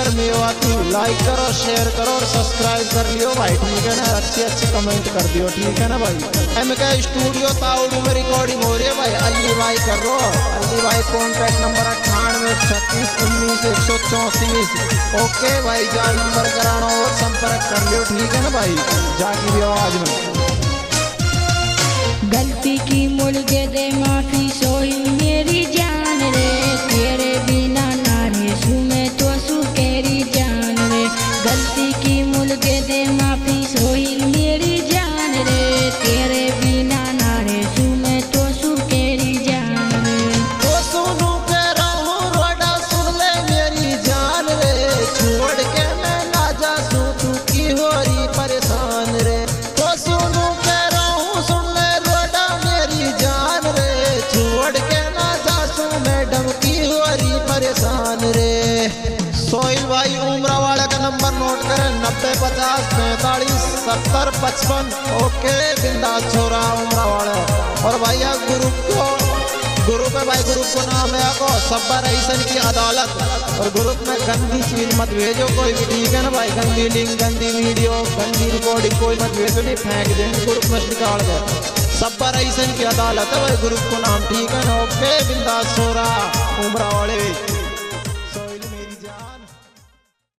अगर मेरे आती लाइक करो, शेयर करो और सब्सक्राइब कर लियो भाई, ठीक है ना। अच्छे कमेंट कर दियो, ठीक है ना भाई। MK स्टूडियो ताउडू में रिकॉर्डिंग हो रही है भाई। अली भाई कर रो, अली भाई कॉन्टैक्ट नंबर 9836191134। ओके भाई, जा नंबर कराना और संपर्क कर लियो, ठीक है ना भाई। जाकी भी आवाज में गलती की मुझ दे दे माफी सोहिल मेरी जान रे, तेरे बिना ना रह सू मैं तो सू तेरी जान रे। गलती की मुझ दे दे माफी सोहिल मेरी जान रे, तेरे बिना ना रह सू मैं तो सू तेरी जान रे। तो सुनू के रहूं रोडा सुन ले मेरी जान रे, छोड़ के मैं ना जा सू तू की हो रही परेशान रे। तो सुनू के रहूं सुन ले रोडा मेरी जान रे, छोड़ के ना जा सू मैडम की हो रही परेशान रे। सोहिल भाई उमरा वाले का नंबर नोट करें 9050457055। ओके बिंदास छोरा उमरा वाले। और भैया ग्रुप है भाई, ग्रुप को नाम है आपको सब्बर ऐसन की अदालत। और ग्रुप में गंदी चीज मत भेजो कोई भी, ठीक है ना भाई। गंदी लिंक, गंदी वीडियो, गंदी रिकॉर्डिंग कोई मत भेजो, नहीं फेंक देंगे ग्रुप में निकाल दे। सब्बर ऐसन की अदालत है भाई ग्रुप को नाम, ठीक है ना। ओके बिंदास छोरा उमरा वाले।